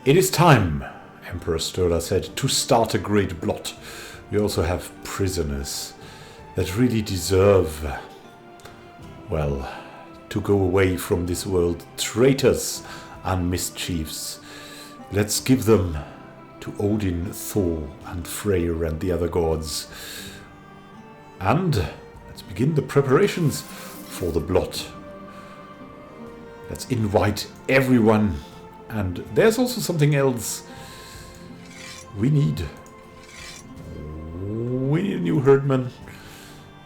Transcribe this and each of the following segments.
It is time, Emperor Stola said, to start a great blot. We also have prisoners that really deserve, well, to go away from this world. Traitors and mischiefs. Let's give them to Odin, Thor, and Freyr and the other gods. And let's begin the preparations for the blot. Let's invite everyone. And there's also something else. We need a new herdman.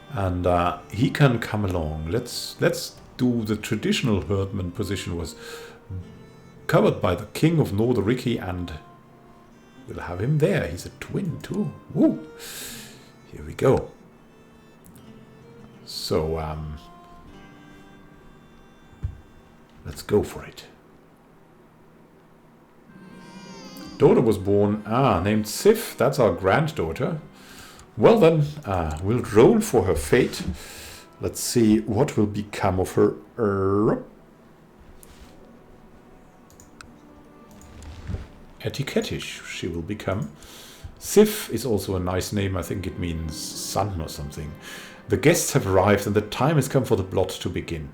And he can come along. Let's do the traditional herdman position was covered by the King of Norderiki, and we'll have him there. He's a twin too. Woo! Here we go. So let's go for it. Daughter was born, named Sif. That's our granddaughter. Well then, we'll roll for her fate. Let's see what will become of her. Etikettish she will become. Sif is also a nice name. I think it means sun or something. The guests have arrived and the time has come for the blot to begin.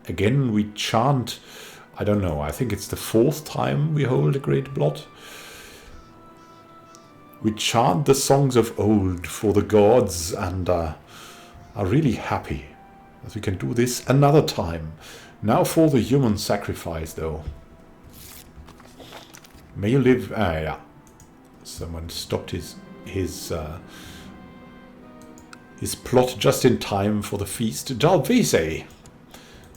Again we chant, I don't know, I think it's the 4th time we hold a great blot. We chant the songs of old for the gods and are really happy that we can do this another time. Now for the human sacrifice though. May you live... yeah. Someone stopped his plot just in time for the feast. Jalvese!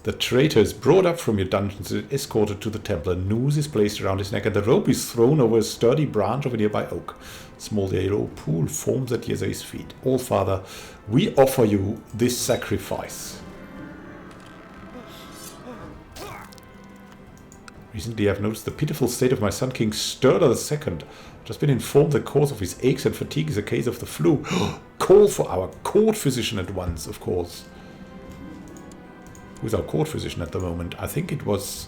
The traitor is brought up from your dungeons and escorted to the temple. A noose is placed around his neck and the rope is thrown over a sturdy branch of a nearby oak. A small yellow pool forms at Yeze's feet. All Father, we offer you this sacrifice. Recently I've noticed the pitiful state of my son King Sturla II. Just been informed the cause of his aches and fatigue is a case of the flu. Call for our court physician at once, of course. Who's our court physician at the moment? I think it was...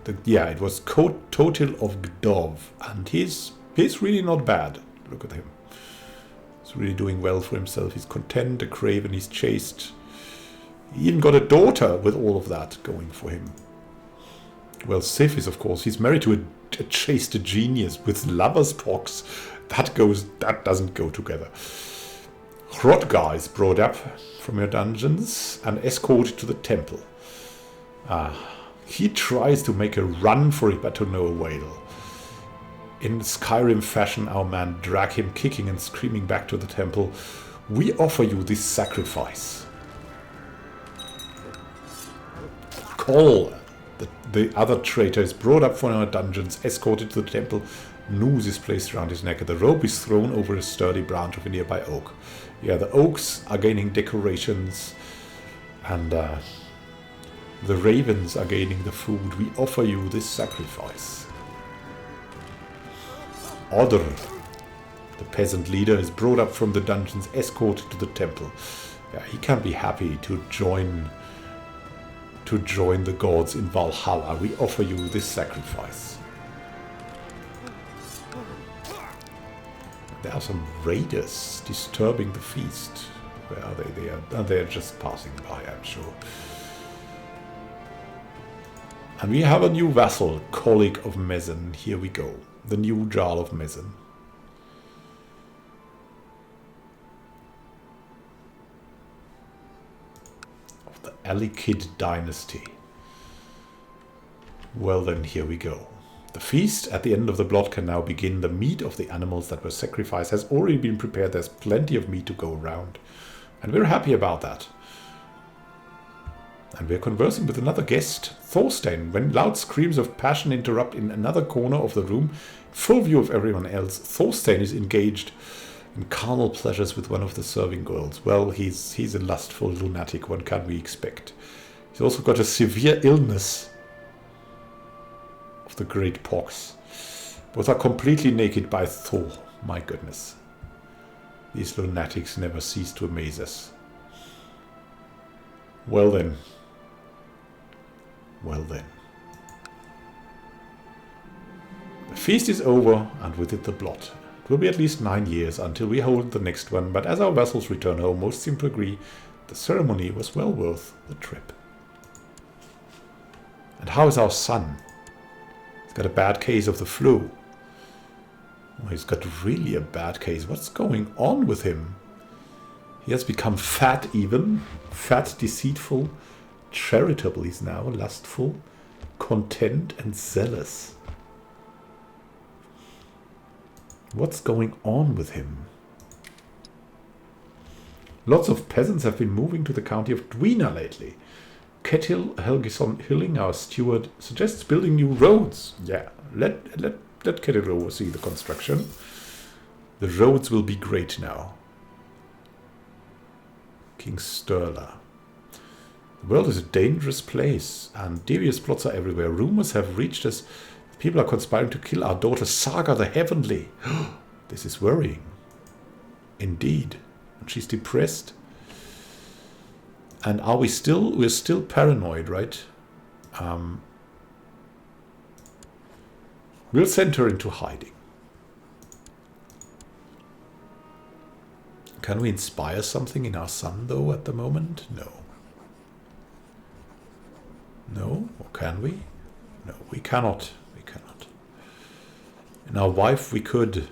it was Totil of Gdov. And he's really not bad. Look at him. He's really doing well for himself. He's content, a craven, he's chaste. He even got a daughter with all of that going for him. Well, Sif is, of course, he's married to a chaste genius with lover's pox. That doesn't go together. Hrodgar is brought up from your dungeons and escorted to the temple. He tries to make a run for it, but to no avail. In Skyrim fashion, our men drag him kicking and screaming back to the temple. We offer you this sacrifice. Call. The other traitor is brought up from our dungeons, escorted to the temple. Noose is placed around his neck and the rope is thrown over a sturdy branch of a nearby oak. Yeah, the oaks are gaining decorations and the ravens are gaining the food. We offer you this sacrifice. Odr, the peasant leader, is brought up from the dungeons, escorted to the temple. Yeah, he can be happy to join the gods in Valhalla. We offer you this sacrifice. There are some raiders disturbing the feast. Where are they? They are just passing by, I'm sure. And we have a new vassal, colleague of Mezen. Here we go. The new Jarl of Mezen. Of the Alikid dynasty. Well then, here we go. The feast at the end of the blot can now begin. The meat of the animals that were sacrificed has already been prepared. There's plenty of meat to go around. And we're happy about that. And we're conversing with another guest, Thorstein, when loud screams of passion interrupt in another corner of the room. Full view of everyone else, Thorstein is engaged in carnal pleasures with one of the serving girls. Well, he's a lustful lunatic, what can we expect? He's also got a severe illness of the great pox. Both are completely naked by Thor. My goodness. These lunatics never cease to amaze us. Well then. Well then. Feast is over, and with it the Blot. It will be at least 9 years until we hold the next one, but as our vassals return home, most seem to agree the ceremony was well worth the trip. And how is our son? He's got a bad case of the flu. Oh, he's got really a bad case. What's going on with him? He has become fat even. Fat, deceitful, charitable he's now, lustful, content and zealous. What's going on with him? Lots of peasants have been moving to the county of Dwina lately. Ketil Helgeson Hilling, our steward, suggests building new roads. Yeah, let Ketil oversee the construction. The roads will be great now. King Sturla. The world is a dangerous place, and devious plots are everywhere. Rumors have reached us. People are conspiring to kill our daughter Saga the Heavenly. This is worrying. Indeed. And she's depressed. And are we still... We're still paranoid, right? We'll send her into hiding. Can we inspire something in our son, though, at the moment? No. No? Or can we? No, we cannot. We cannot. In our wife, we could...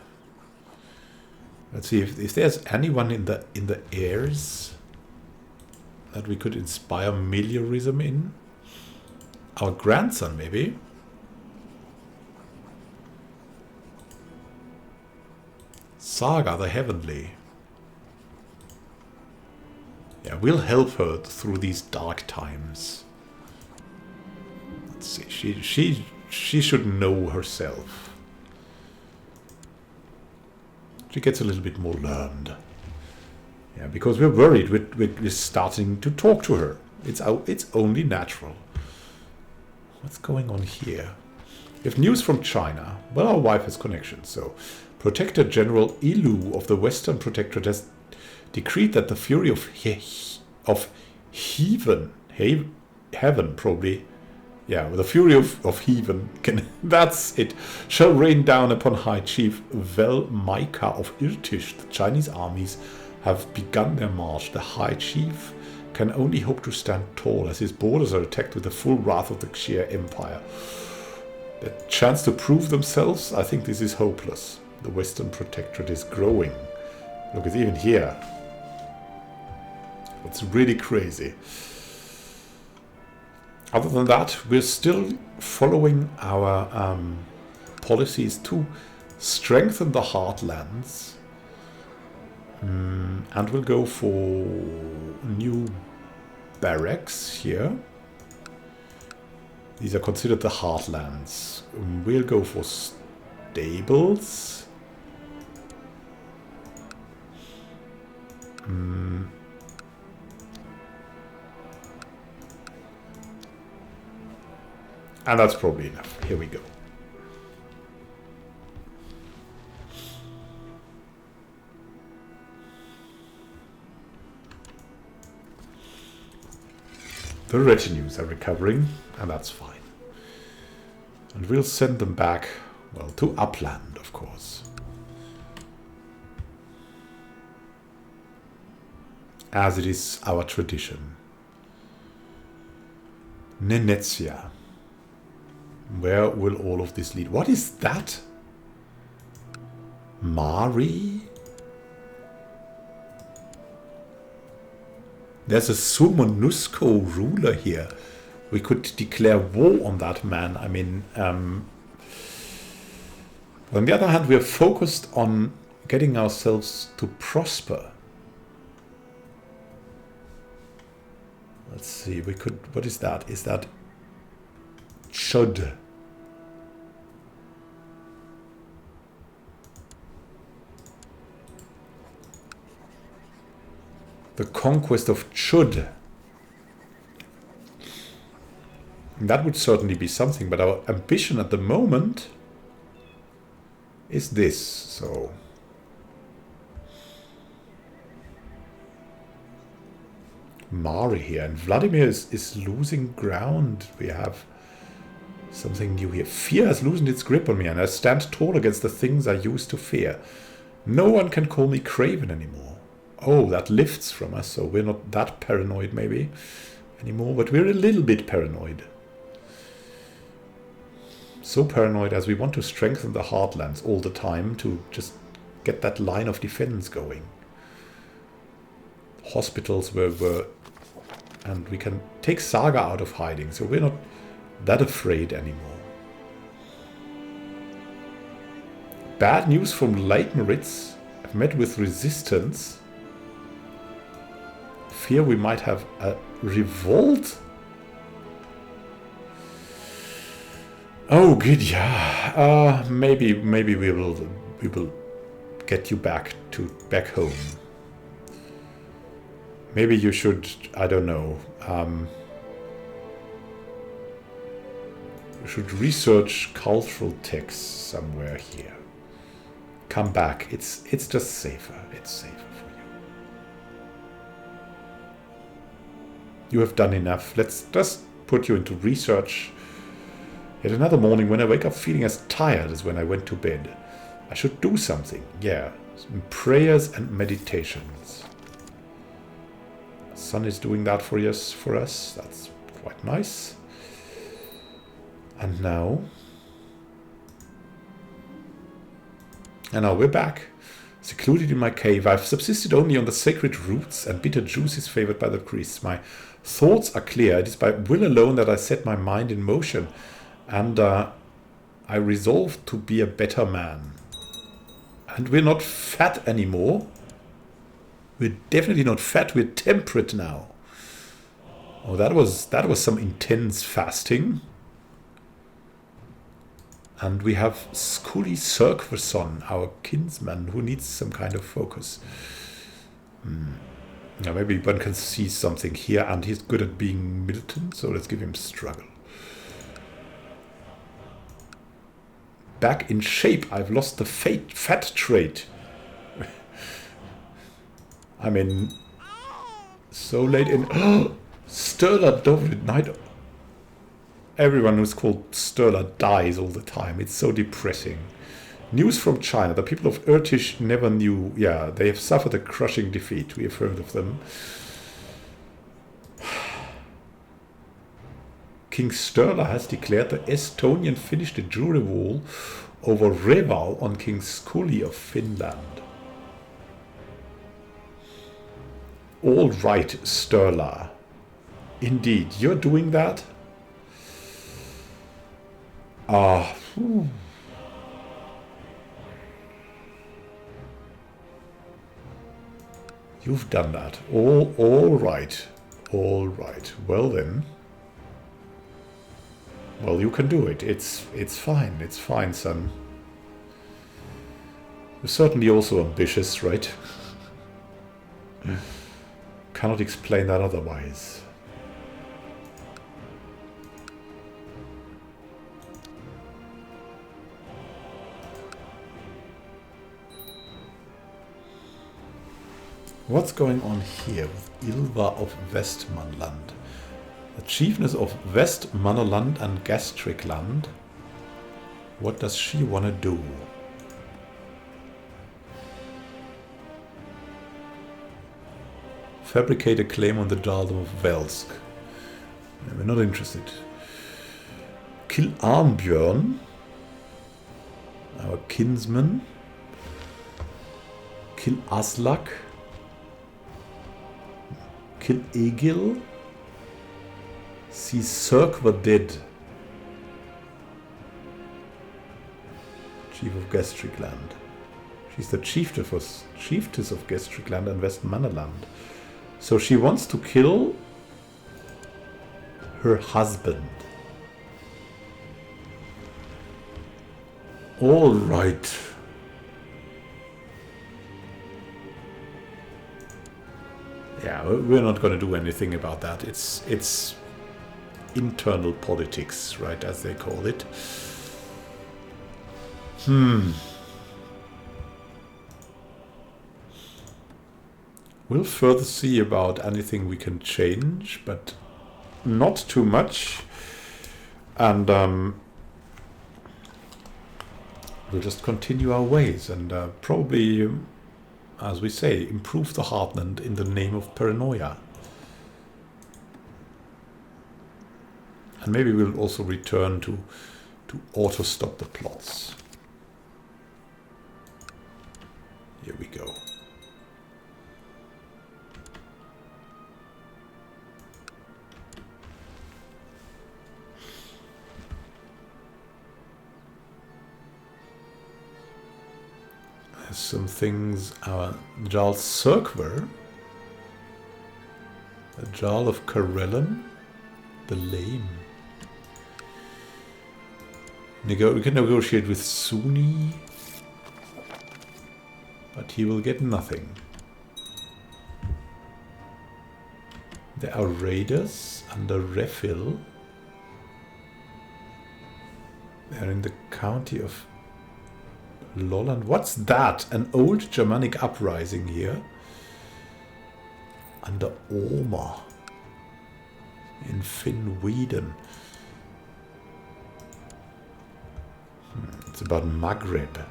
Let's see if there's anyone in the heirs that we could inspire meliorism in. Our grandson, maybe. Saga the Heavenly. Yeah, we'll help her through these dark times. Let's see. She should know herself. She gets a little bit more learned. Yeah, because we're worried. We're starting to talk to her. It's only natural. What's going on here? We have news from China. Well, our wife has connections, so Protector General Ilu of the Western Protectorate has decreed that the fury of heaven, probably. Yeah, with the fury of heaven, that's it, shall rain down upon High Chief Vel Maika of Irtish. The Chinese armies have begun their march. The High Chief can only hope to stand tall as his borders are attacked with the full wrath of the Xia Empire. The chance to prove themselves, I think this is hopeless. The Western Protectorate is growing. Look, it's even here. It's really crazy. Other than that, we're still following our policies to strengthen the heartlands. And we'll go for new barracks here. These are considered the heartlands. We'll go for stables. And that's probably enough. Here we go. The retinues are recovering, and that's fine. And we'll send them back, well, to Upland, of course. As it is our tradition. Nenetia. Where will all of this lead? What is that? Mari? There's a Sumonusco ruler here. We could declare war on that man. I mean, on the other hand, we are focused on getting ourselves to prosper. Let's see, we could... What is that? Is that... Chud. The conquest of Chud. That would certainly be something, but our ambition at the moment is this, so... Mari here, and Vladimir is losing ground. We have Something new here. Fear has loosened its grip on me, and I stand tall against the things I used to fear. No one can call me craven anymore. Oh, that lifts from us, so we're not that paranoid maybe anymore, but we're a little bit paranoid. So paranoid as we want to strengthen the heartlands all the time to just get that line of defense going. Hospitals were and we can take Saga out of hiding, so we're not that afraid anymore. Bad news from Leitmeritz. I've met with resistance. Fear we might have a revolt. Oh, good, yeah. Maybe we will get you back home. Maybe you should, I don't know. You should research cultural texts somewhere here. Come back. It's just safer. It's safer for you. You have done enough. Let's just put you into research. Yet another morning when I wake up feeling as tired as when I went to bed. I should do something. Yeah. Some prayers and meditations. Sun is doing that for us. That's quite nice. And now we're back. Secluded in my cave, I've subsisted only on the sacred roots and bitter juices favored by the priests. My thoughts are clear. It is by will alone that I set my mind in motion. And I resolved to be a better man. And we're not fat anymore. We're definitely not fat. We're temperate now. Oh, that was some intense fasting. And we have Skuli Cirkverson, our kinsman, who needs some kind of focus. Now maybe one can see something here, and he's good at being militant, so let's give him struggle. Back in shape. I've lost the fat trait. I mean, so late in... Sturla Dovrid Knight. Everyone who's called Sturla dies all the time. It's so depressing. News from China. The people of Urtish never knew... Yeah, they have suffered a crushing defeat. We have heard of them. King Sturla has declared the Estonian finished the jury wall over Reval on King Skuli of Finland. All right, Sturla. Indeed, you're doing that? You've done that. All right. All right. Well then. Well, you can do it. It's fine. It's fine, son. You're certainly also ambitious, right? Cannot explain that otherwise. What's going on here with Ilva of Westmanland? The chiefness of Westmanland and Gastricland. What does she want to do? Fabricate a claim on the Jarldom of Velsk. We're not interested. Kill Armbjörn, our kinsman. Kill Aslak. Kill Egil. See Cirkva dead. Chief of Gastricland. She's the chiefess of Gastricland and Westmanland. So she wants to kill her husband. All right. Yeah, we're not going to do anything about that. It's internal politics, right, as they call it. We'll further see about anything we can change, but not too much. And we'll just continue our ways and probably, as we say, improve the heartland in the name of paranoia. And maybe we'll also return to auto-stop the plots. Here we go. There's some things. Our Jarl Cirquer, the Jarl of Karellan, the Lame. We can negotiate with Sunni, but he will get nothing. There are raiders under Refil. They're in the county of Lolland. What's that? An old Germanic uprising here. Under Orma. In Finnweden. It's about Maghreb.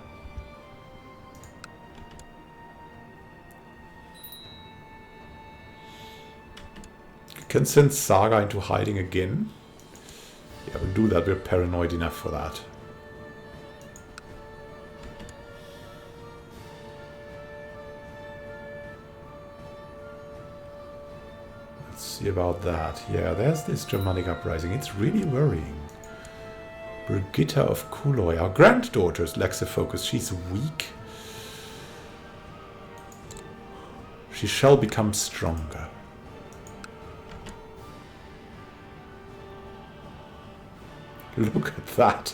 You can send Saga into hiding again. Yeah, we'll do that. We're paranoid enough for that. Let's see about that. Yeah, there's this Germanic uprising. It's really worrying. Brigitta of Kuloy, our granddaughter, lacks a focus. She's weak. She shall become stronger. Look at that.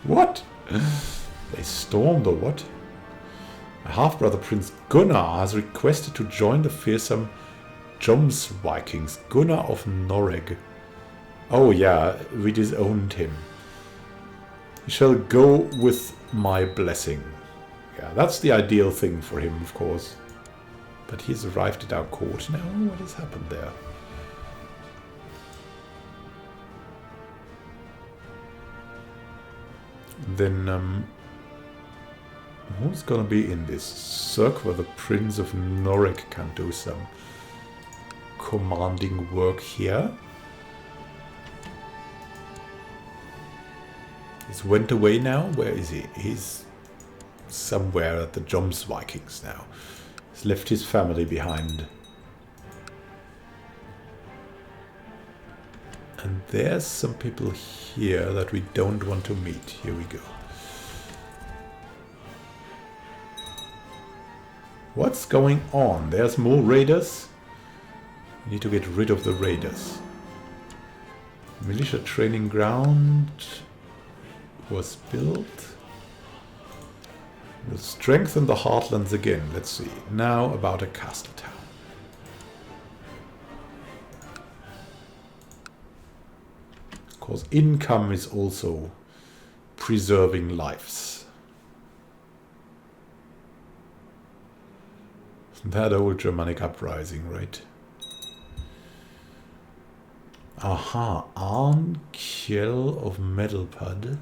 What? They stormed or what? My half-brother Prince Gunnar has requested to join the fearsome Joms Vikings. Gunnar of Noreg. Oh yeah, we disowned him. He shall go with my blessing. Yeah, that's the ideal thing for him, of course. But he's arrived at our court now. What has happened there? Then, who's gonna be in this? Cirque, the Prince of Noreg can do some commanding work here. He's went away now. Where is he? He's somewhere at the Joms Vikings now. He's left his family behind. And there's some people here that we don't want to meet. Here we go. What's going on? There's more raiders. We need to get rid of the raiders. Militia training ground was built. We'll strengthen the heartlands again. Let's see. Now about a castle town. Of course, income is also preserving lives. That old Germanic uprising, right? Aha, Arnkjell of Medelpad.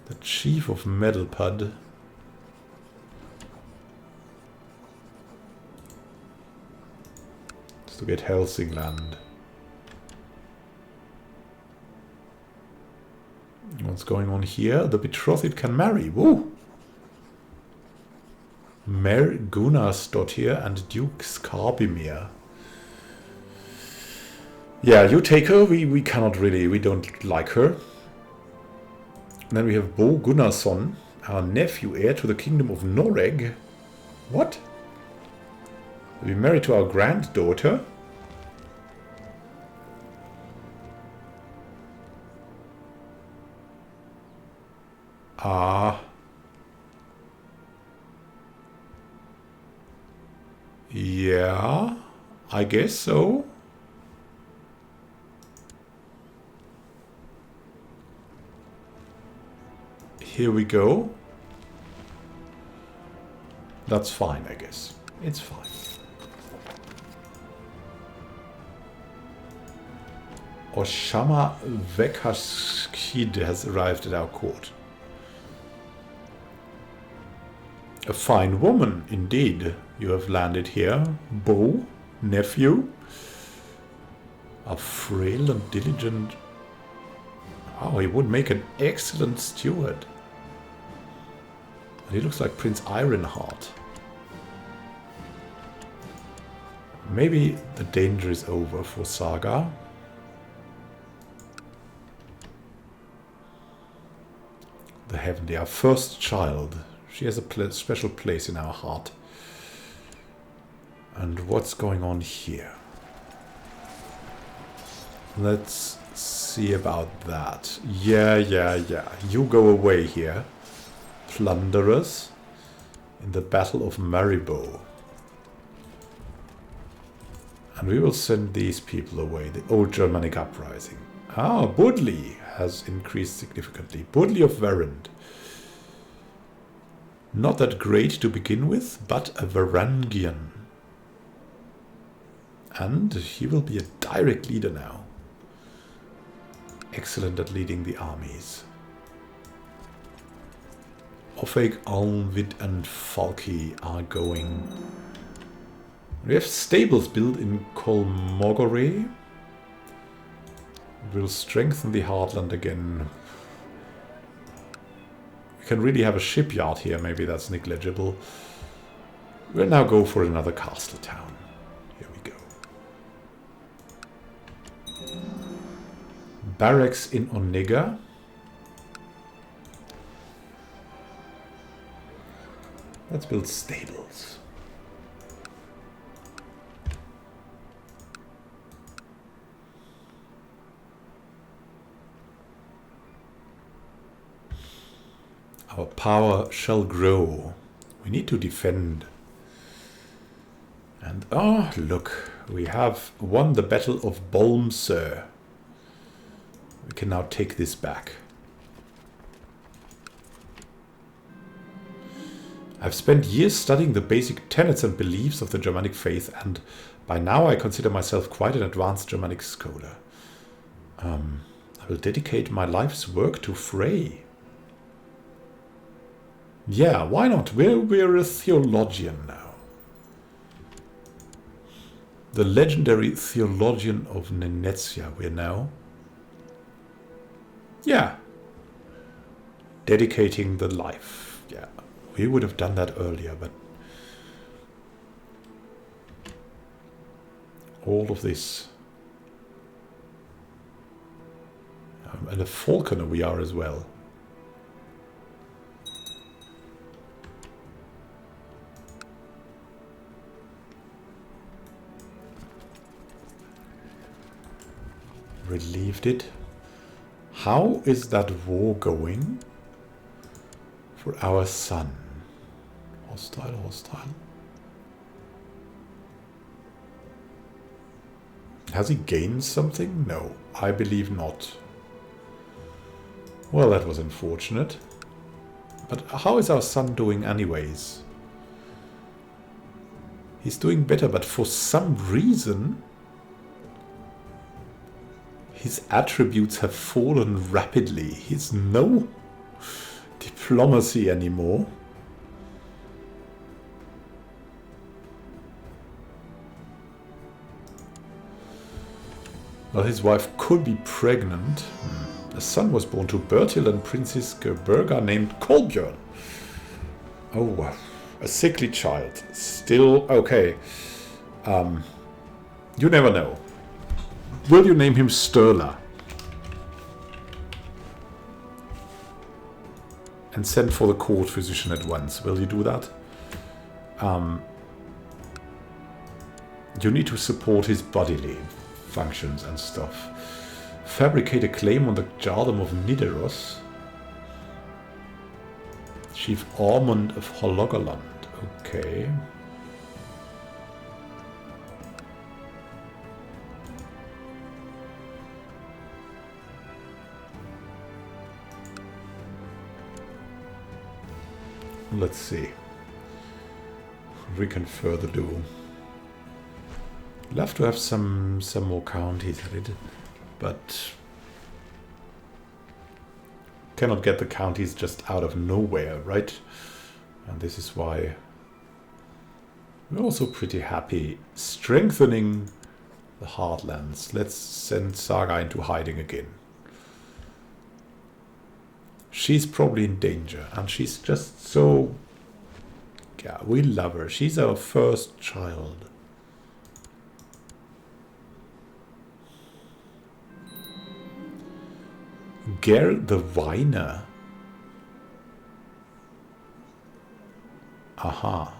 The chief of Medelpad. Just to get Helsingland. What's going on here? The betrothed can marry. Woo! Mer Gunnarsdottir and Duke Skarbimir. Yeah, you take her. We cannot really. We don't like her. And then we have Bo Gunnarsson, our nephew, heir to the kingdom of Noreg. What? We married to our granddaughter? Ah. Yeah, I guess so. Here we go. That's fine, I guess. It's fine. Oshama Vekashid has arrived at our court. A fine woman, indeed. You have landed here. Beau, nephew. A frail and diligent... Oh, he would make an excellent steward. And he looks like Prince Ironheart. Maybe the danger is over for Saga. The Heavenly, our first child. She has a special place in our heart. And what's going on here? Let's see about that. Yeah. You go away here. Plunderers. In the Battle of Maribor. And we will send these people away. The old Germanic uprising. Ah, Budli has increased significantly. Budli of Verand. Not that great to begin with, but a Varangian. And he will be a direct leader now. Excellent at leading the armies. Ofeg, Alnvid and Falki are going. We have stables built in Kolmogore. We'll strengthen the heartland again. We can really have a shipyard here. Maybe that's negligible. We'll now go for another castle town. Here we go. Barracks in Onega. Let's build stables. Our power shall grow. We need to defend. And oh, look, we have won the Battle of Bolmsö. We can now take this back. I've spent years studying the basic tenets and beliefs of the Germanic faith, and by now I consider myself quite an advanced Germanic scholar. I will dedicate my life's work to Frey. Yeah, why not? We're a theologian now. The legendary theologian of Nenetsia we're now. Yeah. Dedicating the life. Yeah. We would have done that earlier, but all of this. And a falconer we are as well. Relieved it. How is that war going for our son? Hostile, hostile. Has he gained something? No, I believe not. Well, that was unfortunate. But how is our son doing anyways? He's doing better, but for some reason his attributes have fallen rapidly. He's no diplomacy anymore. Well, his wife could be pregnant. A son was born to Bertil and Princess Gerberga named Kolbjörn. Oh, a sickly child. Still okay. You never know. Will you name him Sturla? And send for the court physician at once. Will you do that? You need to support his bodily functions and stuff. Fabricate a claim on the Jardom of Nidaros. Chief Ormond of Hologaland. Okay. Let's see what we can further do. Love to have some more counties added. but cannot get the counties just out of nowhere, right? And this is why we're also pretty happy strengthening the heartlands. Let's send Saga into hiding again. She's probably in danger, and she's just so... Yeah, we love her. She's our first child. Geralt the Viner. Aha.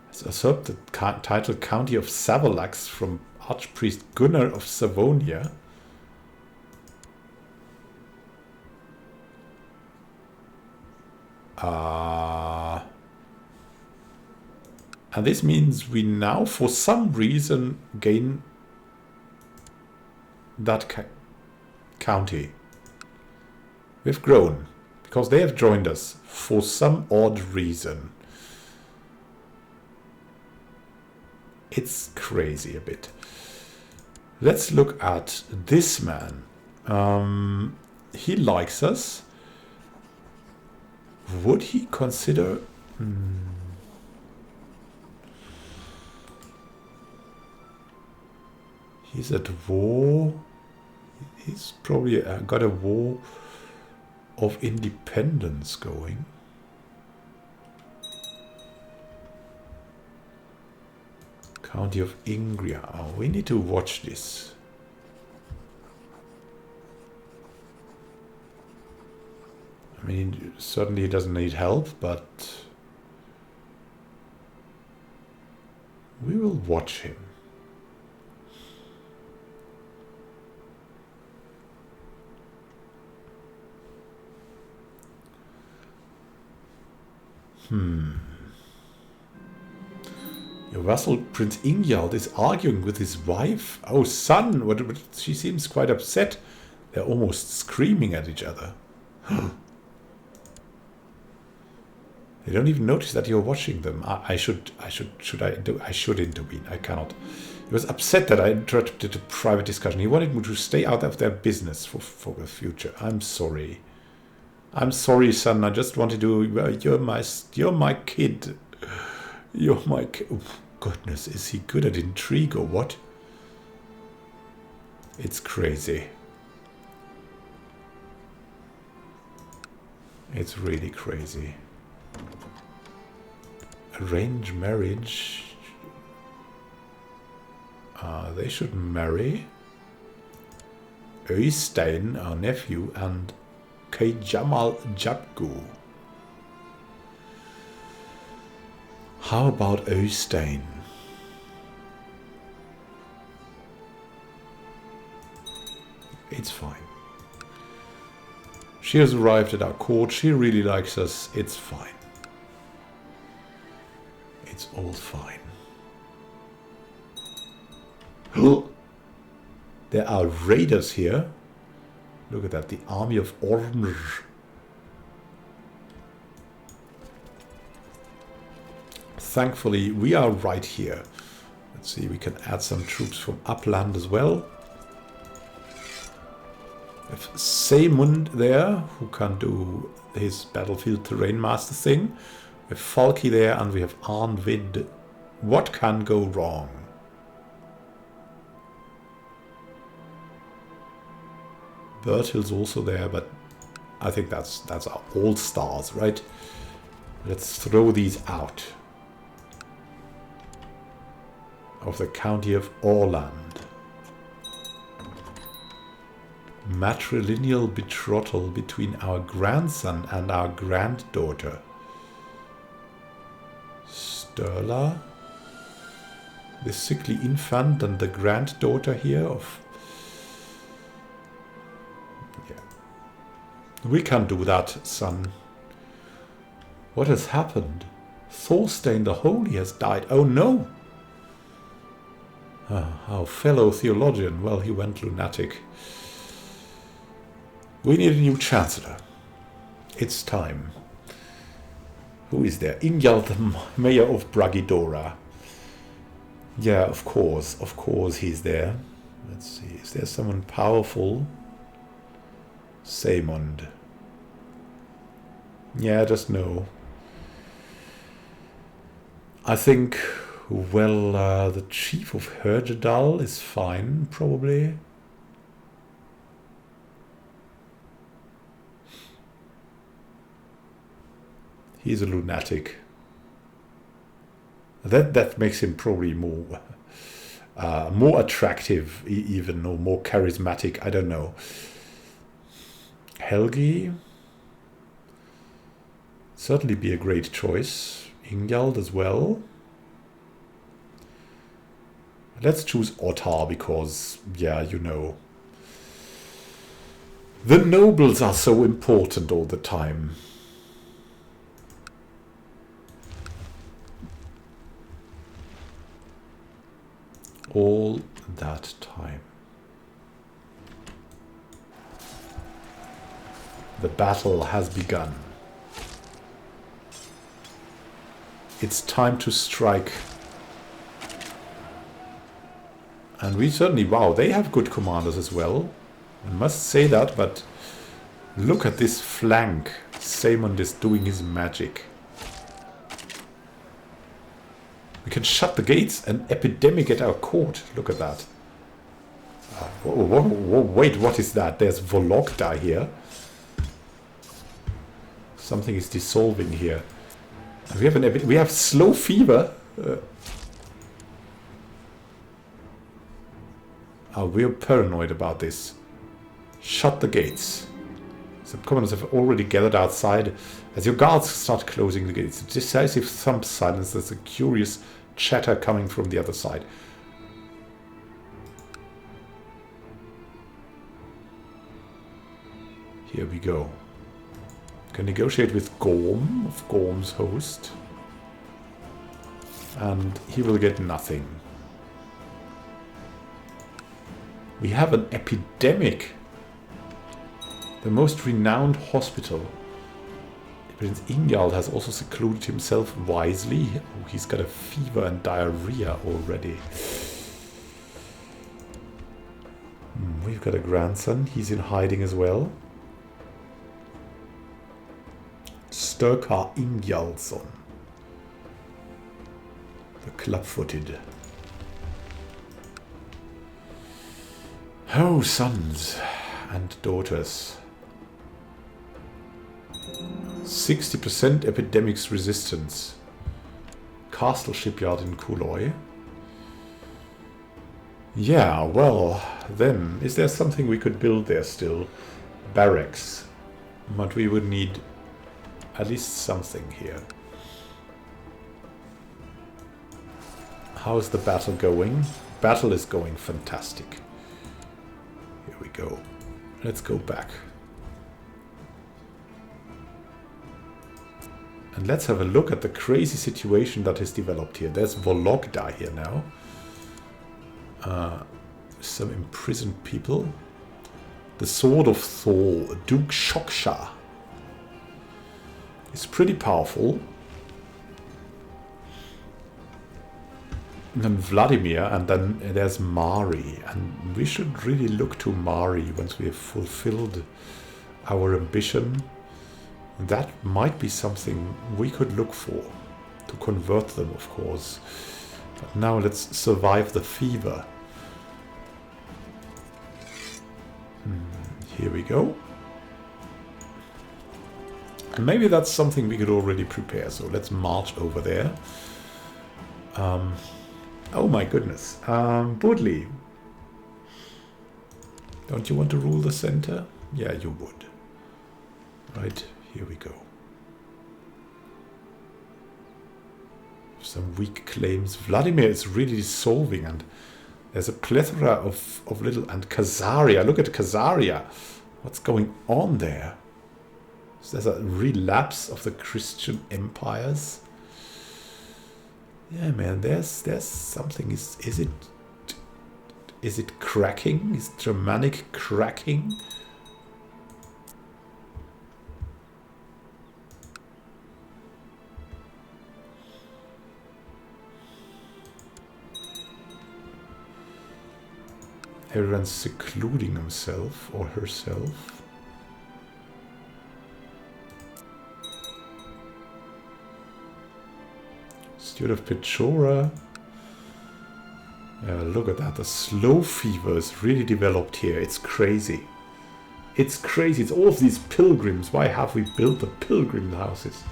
Has usurped the title County of Savalax from Archpriest Gunnar of Savonia. And this means we now, for some reason, gain that county. We've grown, because they have joined us for some odd reason. It's crazy a bit. Let's look at this man. He likes us. Would he consider... He's at war. He's probably got a war of independence going. County of Ingria. Oh, we need to watch this. I mean, certainly he doesn't need help, but we will watch him. Your vassal Prince Ingjald is arguing with his wife. Oh, son! What, she seems quite upset. They're almost screaming at each other. They don't even notice that you're watching them. I should intervene. I cannot. He was upset that I interrupted a private discussion. He wanted me to stay out of their business for the future. I'm sorry. I'm sorry, son. I just wanted to... You're my kid. You're my... Oh, goodness, is he good at intrigue or what? It's crazy. It's really crazy. Arranged marriage. They should marry. Øystein, our nephew, and Jamal Jabgu. How about Øystein? It's fine. She has arrived at our court. She really likes us. It's fine. It's all fine. There are raiders here. Look at that. The army of Ormr. Thankfully, we are right here. Let's see, we can add some troops from upland as well. We have Seymund there, who can do his battlefield terrain master thing. We have Falki there, and we have Arnvid. What can go wrong? Bertil's also there, but I think that's our all-stars, right? Let's throw these out of the county of Orland. Matrilineal betrothal between our grandson and our granddaughter. Sturla, the sickly infant, and the granddaughter here of... Yeah. We can't do that, son. What has happened? Thorstein the Holy has died. Oh no! Our fellow theologian, well, he went lunatic. We need a new chancellor. It's time. Who is there? Ingjald, the mayor of Bragidora. Yeah, of course he's there. Let's see. Is there someone powerful? Saymond. Yeah, just no. I think, well, the Chief of Herjedal is fine, probably. He's a lunatic. That makes him probably more attractive, even, or more charismatic. I don't know. Helgi certainly be a great choice. Ingjald as well. Let's choose Ottar because, yeah, you know, the nobles are so important all the time. All that time. The battle has begun. It's time to strike. And we certainly, wow, they have good commanders as well. I must say that, but look at this flank. Saymond is doing his magic. We can shut the gates, an epidemic at our court. Look at that. Wait, what is that? There's Vologda here. Something is dissolving here. We have slow fever. We're paranoid about this. Shut the gates. Some commoners have already gathered outside. As your guards start closing the gates, a decisive thump silences a curious chatter coming from the other side. Here we go. Can negotiate with Gorm, of Gorm's host. And he will get nothing. We have an epidemic. The most renowned hospital. Prince Ingjald has also secluded himself wisely. Oh, he's got a fever and diarrhea already. We've got a grandson. He's in hiding as well. Sturkar Ingjaldsson. The club-footed. Oh, sons and daughters. 60% epidemics resistance. Castle shipyard in Kuloi. Yeah, well, then, is there something we could build there still? Barracks. But we would need at least something here. How's the battle going? Battle is going fantastic. Here we go. Let's go back. And let's have a look at the crazy situation that has developed here. There's Vologda here now. Some imprisoned people. The Sword of Thor, Duke Shoksha. It's pretty powerful. And then Vladimir, and then there's Mari. And we should really look to Mari once we have fulfilled our ambition. That might be something we could look for. To convert them, of course. But now let's survive the fever. Here we go. And maybe that's something we could already prepare. So let's march over there. Oh my goodness. Budley. Don't you want to rule the center? Yeah, you would. Right, here we go. Some weak claims. Vladimir is really dissolving, and there's a plethora of little... And Khazaria. Look at Khazaria. What's going on there? So there's a relapse of the Christian empires. Yeah, man, there's something. Is it cracking? Is Germanic cracking? Everyone's secluding himself or herself. Steward of Pechora. Look at that. The slow fever is really developed here. It's crazy. It's crazy. It's all of these pilgrims. Why have we built the pilgrim houses?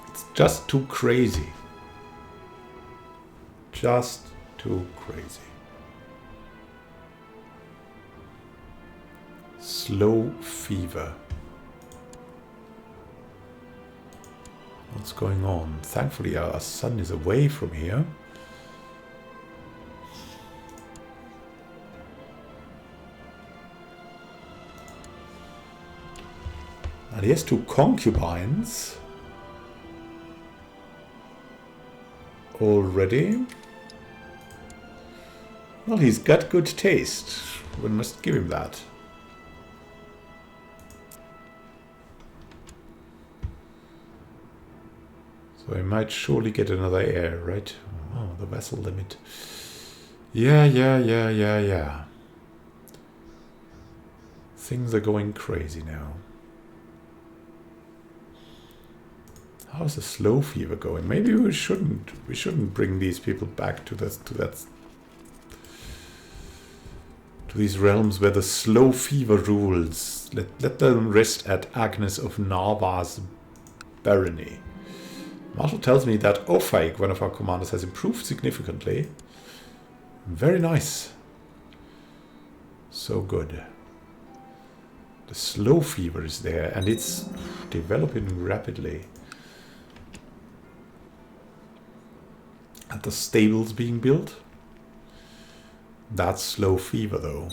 It's just too crazy. Just too crazy. Slow fever. What's going on? Thankfully our sun is away from here. And he has 2 concubines already. Well, he's got good taste. We must give him that. So he might surely get another heir, right? Oh, the vessel limit. Yeah. Things are going crazy now. How's the slow fever going? Maybe we shouldn't bring these people back to these realms where the slow fever rules. Let them rest at Agnes of Narva's barony. Marshall tells me that Ophaik, one of our commanders, has improved significantly. Very nice. So good. The slow fever is there and it's developing rapidly. And the stables being built. That's slow fever though.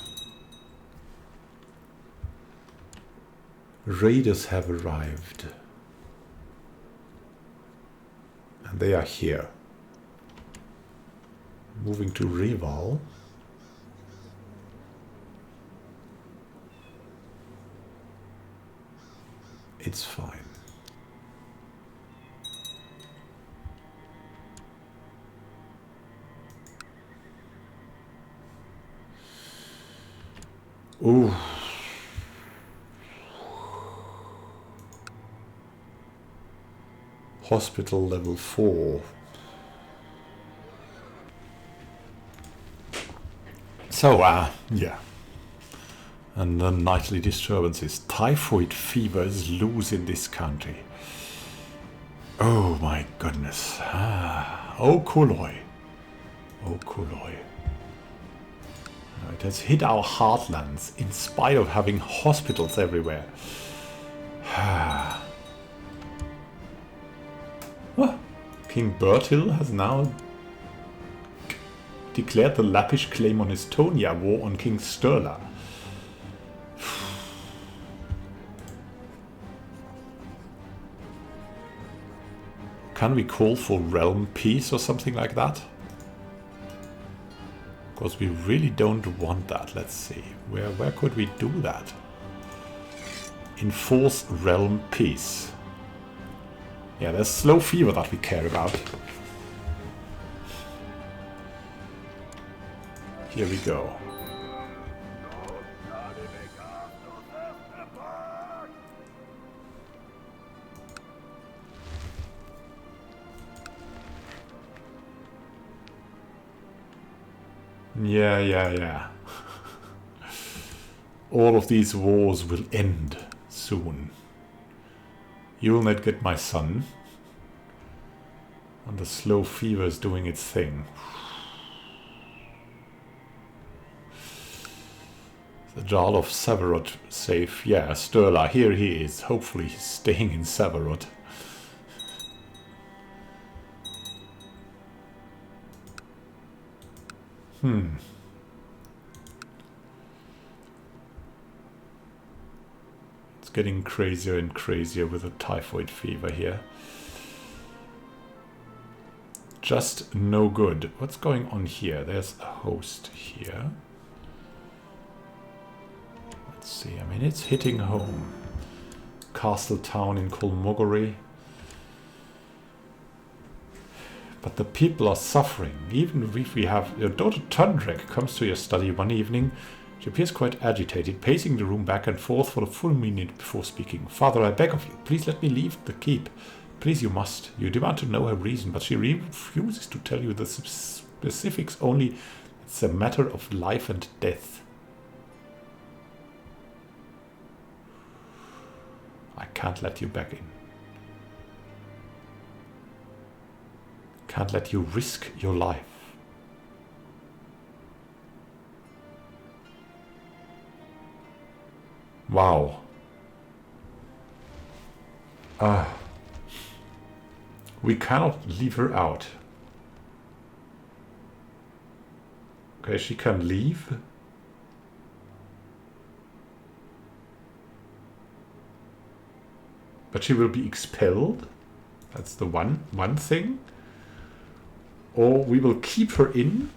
Raiders have arrived. And they are here. Moving to Rival. It's fine. Ooh. Hospital level 4. So, yeah. And the nightly disturbances. Typhoid fever is loose in this country. Oh my goodness. Oh Kuloi. Oh Kuloi. It has hit our heartlands in spite of having hospitals everywhere. King Bertil has now declared the Lappish claim on Estonia, war on King Sturla. Can we call for realm peace or something like that? Because we really don't want that. Let's see. Where could we do that? Enforce realm peace. Yeah, there's slow fever that we care about. Here we go. Yeah. All of these wars will end soon. You'll not get my son. And the slow fever is doing its thing. The Jarl of Severot safe. Yeah, Sturla, here he is. Hopefully he's staying in Severot. It's getting crazier and crazier with the typhoid fever here. Just no good. What's going on here? There's a host here. Let's see. I mean, it's hitting home. Castle town in Kolmogorey. But the people are suffering. Even if we have... Your daughter Tundrek comes to your study one evening. She appears quite agitated, pacing the room back and forth for a full minute before speaking. Father, I beg of you, please let me leave the keep. Please, you must. You demand to know her reason, but she refuses to tell you the specifics, only it's a matter of life and death. I can't let you back in. Can't let you risk your life. Wow. We cannot leave her out. Okay, she can leave. But she will be expelled. That's the one thing. Or we will keep her in.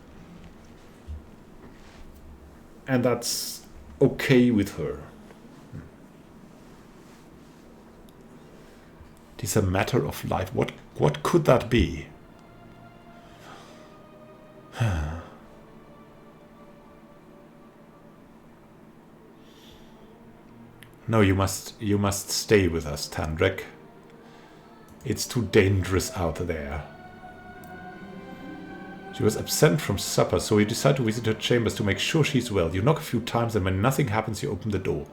And that's okay with her. It is a matter of life. What could that be? No, you must stay with us, Tandrek. It's too dangerous out there. She was absent from supper, so you decide to visit her chambers to make sure she's well. You knock a few times, and when nothing happens, you open the door.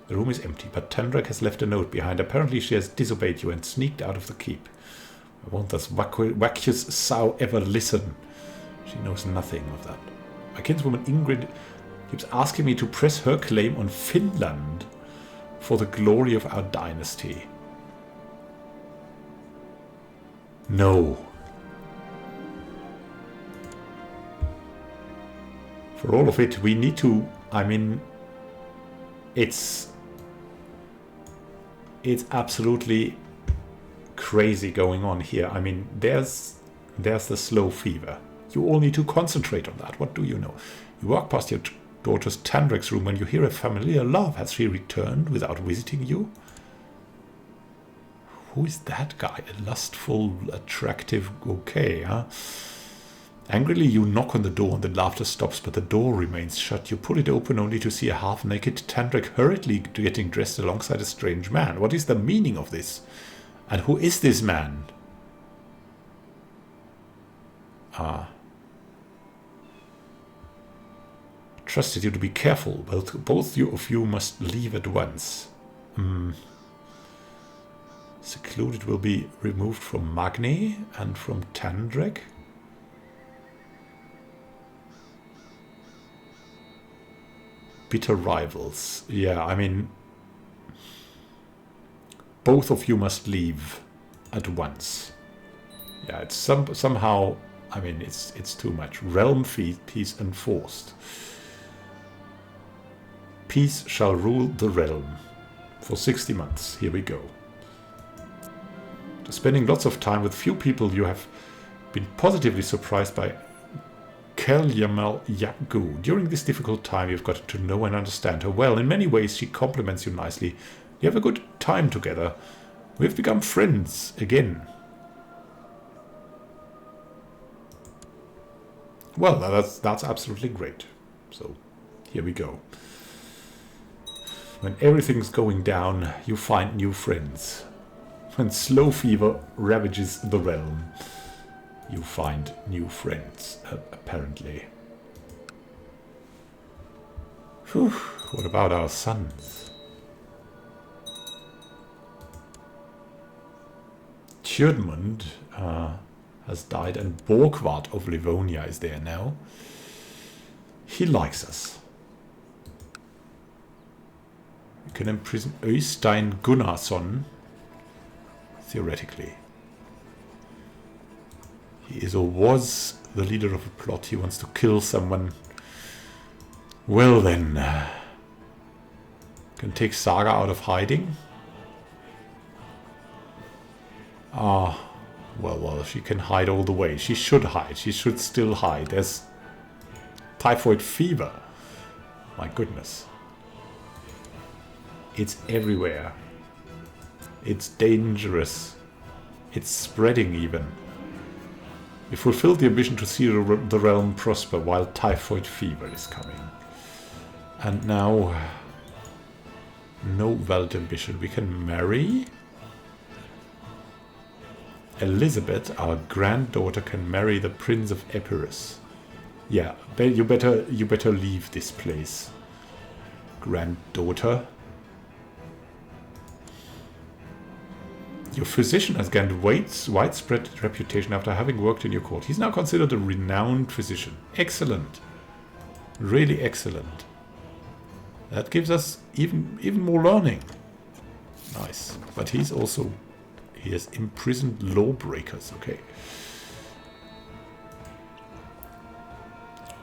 The room is empty, but Tandrek has left a note behind. Apparently she has disobeyed you and sneaked out of the keep. Won't this vacuous sow ever listen? She knows nothing of that. My kinswoman Ingrid keeps asking me to press her claim on Finland for the glory of our dynasty. No. For all of it, we need to... I mean... It's absolutely crazy going on here. I mean, there's the slow fever. You all need to concentrate on that. What do you know? You walk past your daughter's Tandrek's room and you hear a familiar laugh. Has she returned without visiting you? Who is that guy? A lustful, attractive... Okay, huh? Angrily, you knock on the door and the laughter stops, but the door remains shut. You pull it open only to see a half-naked Tandrek hurriedly getting dressed alongside a strange man. What is the meaning of this? And who is this man? Trusted you to be careful. Both of you must leave at once. Secluded will be removed from Magni and from Tandrek. Bitter rivals. Yeah, I mean... Both of you must leave at once. Yeah, it's somehow... I mean, it's too much. Realm peace enforced. Peace shall rule the realm. For 60 months. Here we go. After spending lots of time with few people, you have been positively surprised by Kelyamal Yagu. During this difficult time, you've got to know and understand her well. In many ways, she compliments you nicely. You have a good time together. We've become friends again. Well, that's absolutely great. So, here we go. When everything's going down, you find new friends. When slow fever ravages the realm, you find new friends, apparently. Whew, what about our sons? Tjordmund has died, and Borgward of Livonia is there now. He likes us. We can imprison Øystein Gunnarsson, theoretically. He is or was the leader of a plot. He wants to kill someone. Well then. Can take Saga out of hiding. Well, she can hide all the way. She should hide. She should still hide. There's typhoid fever. My goodness. It's everywhere. It's dangerous. It's spreading even. We fulfilled the ambition to see the realm prosper while typhoid fever is coming. And now, no valid ambition. We can marry. Elizabeth, our granddaughter, can marry the Prince of Epirus. Yeah, you better leave this place, granddaughter. Your physician has gained widespread reputation after having worked in your court. He's now considered a renowned physician. Excellent. Really excellent. That gives us even more learning. Nice. But he has imprisoned lawbreakers. Okay.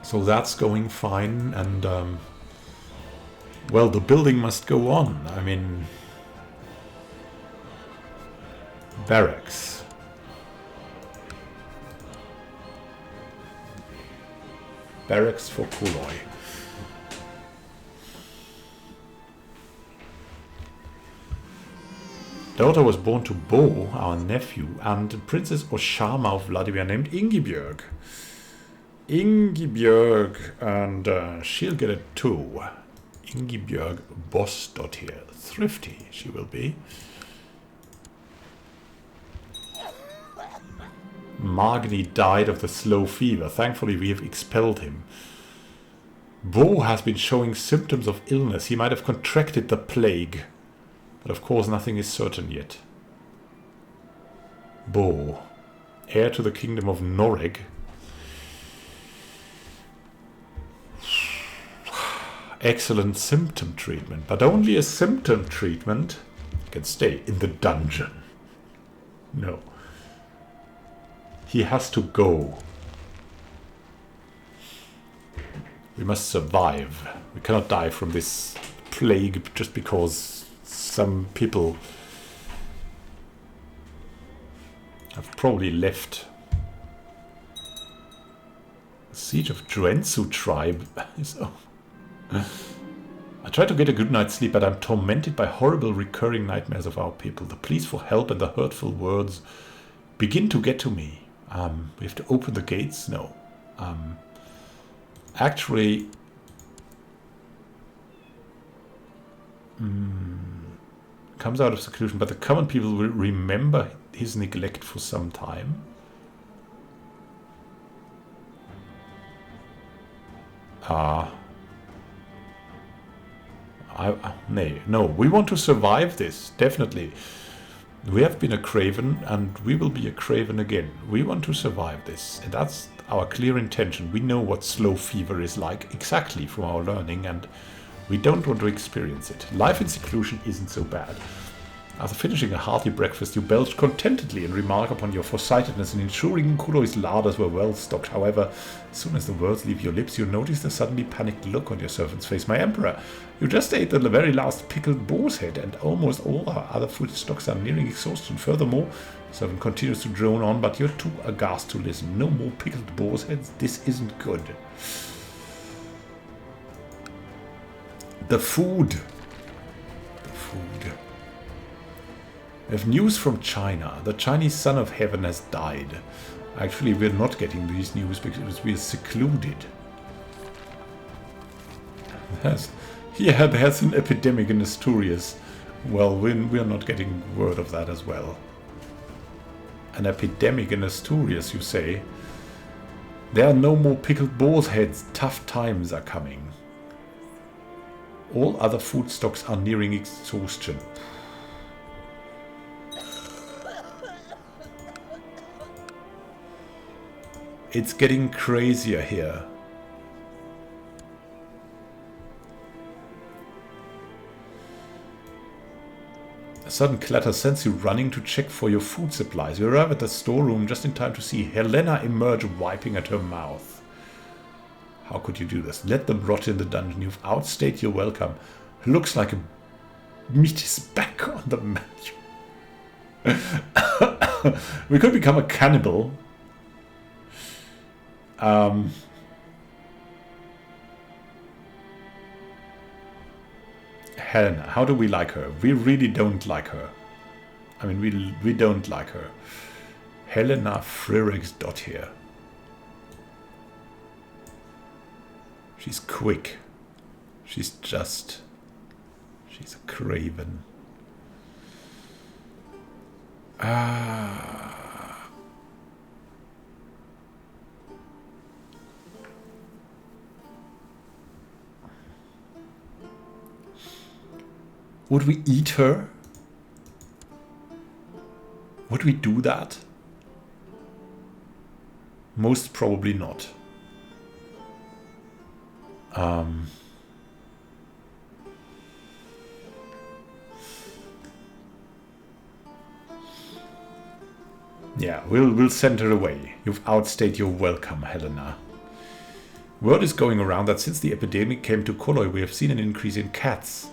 So that's going fine, and well, the building must go on. I mean, barracks. Barracks for Kuloi. Daughter was born to Bo, our nephew, and Princess Oshama of Vladimir named Ingibjörg. Ingibjörg, and she'll get a 2. Ingibjörg Boss.here. Thrifty she will be. Magni died of the slow fever. Thankfully we have expelled him. Bo has been showing symptoms of illness. He might have contracted the plague. But of course nothing is certain yet. Bo, heir to the kingdom of Noreg. Excellent symptom treatment, but only a symptom treatment can stay in the dungeon. No. He has to go. We must survive. We cannot die from this plague just because some people have probably left. The siege of Drensu tribe is over. I try to get a good night's sleep, but I'm tormented by horrible recurring nightmares of our people. The pleas for help and the hurtful words begin to get to me. We have to open the gates? No. Actually... comes out of seclusion, but the common people will remember his neglect for some time. No, we want to survive this, definitely. We have been a craven, and we will be a craven again. We want to survive this, and that's our clear intention. We know what slow fever is like, exactly from our learning, and we don't want to experience it. Life in seclusion isn't so bad. After finishing a hearty breakfast, you belched contentedly and remark upon your foresightedness in ensuring Kuloi's larders were well stocked. However, as soon as the words leave your lips, you notice the suddenly panicked look on your servant's face. My emperor, you just ate the very last pickled boar's head, and almost all our other food stocks are nearing exhaustion. Furthermore, the servant continues to drone on, but you're too aghast to listen. No more pickled boar's heads. This isn't good. The food. The food. We have news from China. The Chinese son of heaven has died. Actually, we're not getting these news because we're secluded. There's an epidemic in Asturias. Well, we're not getting word of that as well. An epidemic in Asturias, you say? There are no more pickled boar's heads. Tough times are coming. All other food stocks are nearing exhaustion. It's getting crazier here. A sudden clatter sends you running to check for your food supplies. You arrive at the storeroom just in time to see Helena emerge, wiping at her mouth. How could you do this? Let them rot in the dungeon. You've outstayed your welcome. Looks like meat is back on the menu. We could become a cannibal. Helena, how do we like her? We really don't like her. I mean, we don't like her. Helena Frerix.here. She's quick. She's a craven. Would we eat her? Would we do that? Most probably not. Yeah, we'll send her away. You've outstayed your welcome, Helena. Word is going around that since the epidemic came to Koloi, we have seen an increase in cats.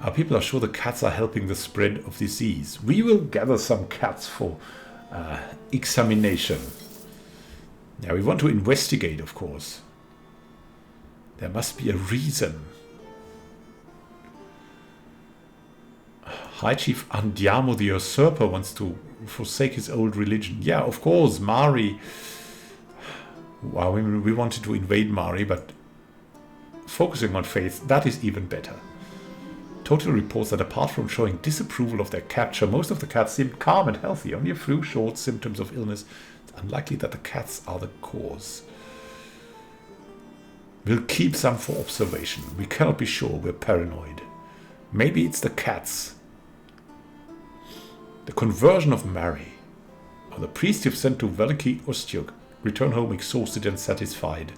Our people are sure the cats are helping the spread of disease. We will gather some cats for examination. Yeah, we want to investigate, of course. There must be a reason. High Chief Andiamo the Usurper wants to forsake his old religion. Yeah, of course, Mari. Well, we wanted to invade Mari, but focusing on faith, that is even better. Total reports that apart from showing disapproval of their capture, most of the cats seemed calm and healthy. Only a few short symptoms of illness. It's unlikely that the cats are the cause. We'll keep some for observation. We cannot be sure. We're paranoid. Maybe it's the cats. The conversion of Mary. Or the priest you've sent to Veliki Ostyug. Return home exhausted and satisfied.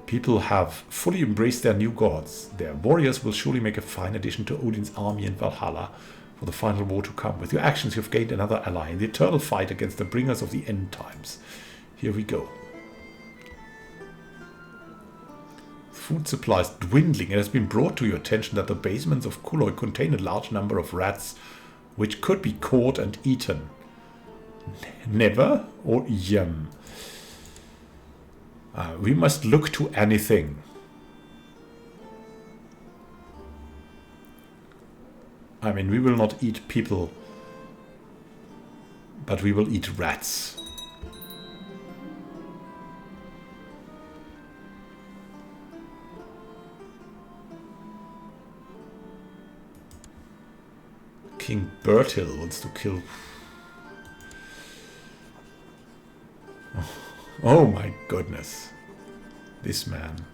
People have fully embraced their new gods. Their warriors will surely make a fine addition to Odin's army in Valhalla for the final war to come. With your actions, you've gained another ally in the eternal fight against the bringers of the end times. Here we go. Food supplies dwindling. It has been brought to your attention that the basements of Kuloi contain a large number of rats which could be caught and eaten. Never or yum. We must look to anything. I mean, we will not eat people, but we will eat rats. King Bertil wants to kill... Oh my goodness. This man.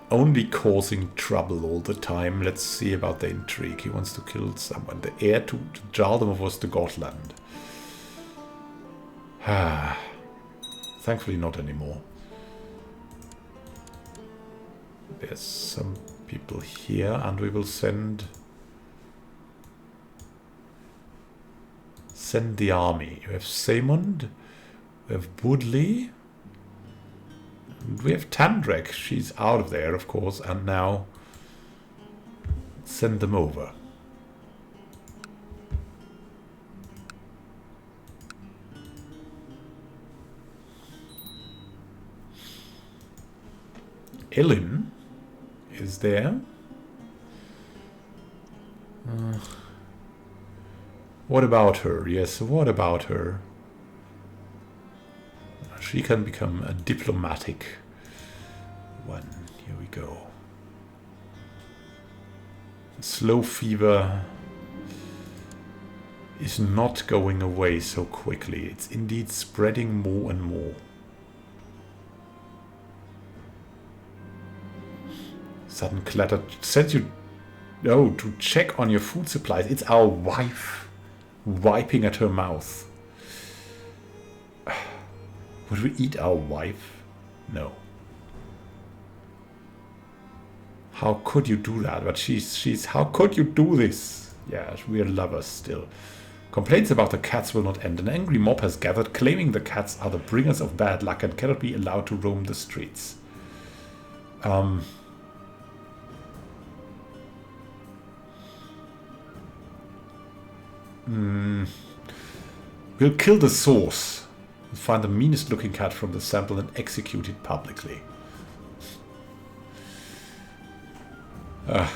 Only causing trouble all the time. Let's see about the intrigue. He wants to kill someone. The heir to Jardim was the Gotland. Thankfully not anymore. There's some people here and we will send the army. You have Saemund, we have Budli, and we have Tandrek. She's out of there, of course, and now send them over. Elin is there. What about her? Yes, what about her? She can become a diplomatic one. Here we go. Slow fever is not going away so quickly. It's indeed spreading more and more. Sudden clatter sends you to check on your food supplies. It's our wife wiping at her mouth. Would we eat our wife? No. How could you do that? But she's how could you do this? Yeah, we are lovers still. Complaints about the cats will not end. An angry mob has gathered, claiming the cats are the bringers of bad luck and cannot be allowed to roam the streets. We'll kill the source. We'll find the meanest looking cat from the sample and execute it publicly. I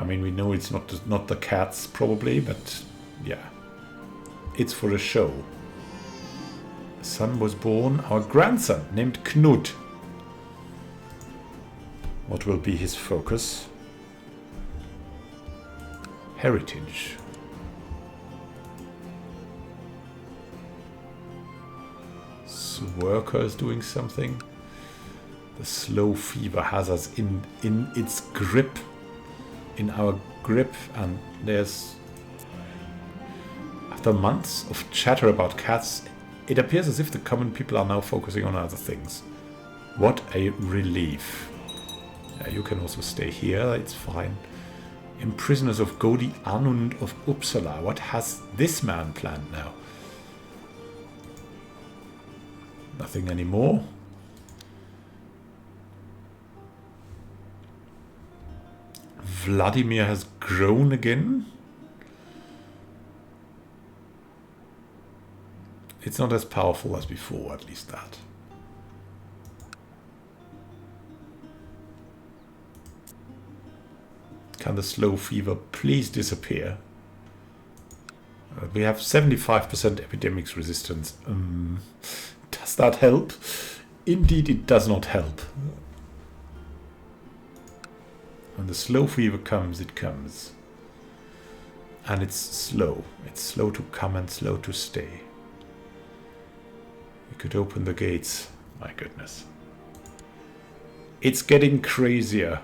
mean, we know it's not the cats, probably, but yeah. It's for a show. son was born, our grandson, named Knut. What will be his focus? Heritage. Worker is doing something. The slow fever has us in its grip, in our grip, and there's, after months of chatter about cats, it appears as if the common people are now focusing on other things. What a relief. Yeah, you can also stay here, it's fine. Imprisoners of Godi Anund of Uppsala. What has this man planned now? Nothing anymore. Vladimir has grown again. It's not as powerful as before, at least that. Can the slow fever please disappear? We have 75% epidemics resistance. Does that help? Indeed, it does not help. When the slow fever comes, it comes. And it's slow. It's slow to come and slow to stay. We could open the gates. My goodness. It's getting crazier.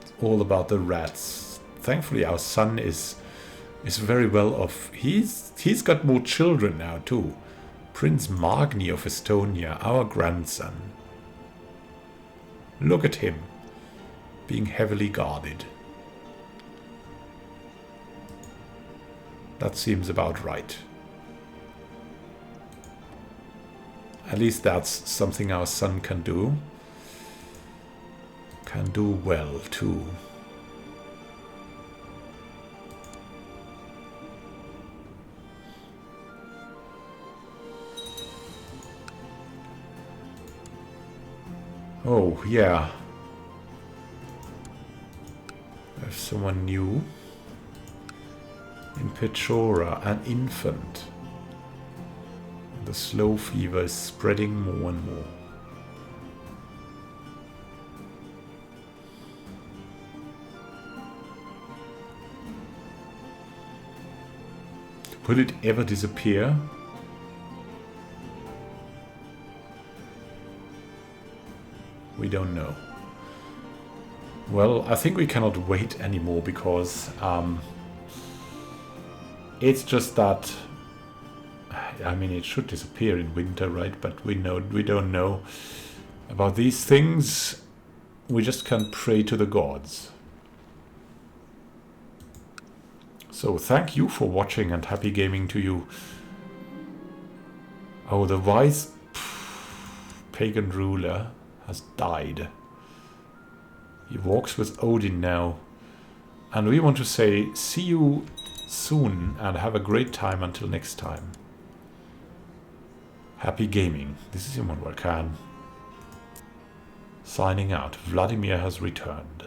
It's all about the rats. Thankfully, our son is very well off. He's got more children now too. Prince Magni of Estonia, our grandson. Look at him, being heavily guarded. That seems about right. At least that's something our son can do. Can do well too. Oh, yeah. There's someone new. In Petrora, an infant. The slow fever is spreading more and more. Will it ever disappear? We don't know. Well, I think we cannot wait anymore because it's just that, I mean, it should disappear in winter, right? But we don't know about these things. We just can pray to the gods. So thank you for watching and happy gaming to you. Oh, the wise pagan ruler has died. He walks with Odin now. And we want to say see you soon and have a great time until next time. Happy gaming. This is Immanuel signing out. Vladimir has returned.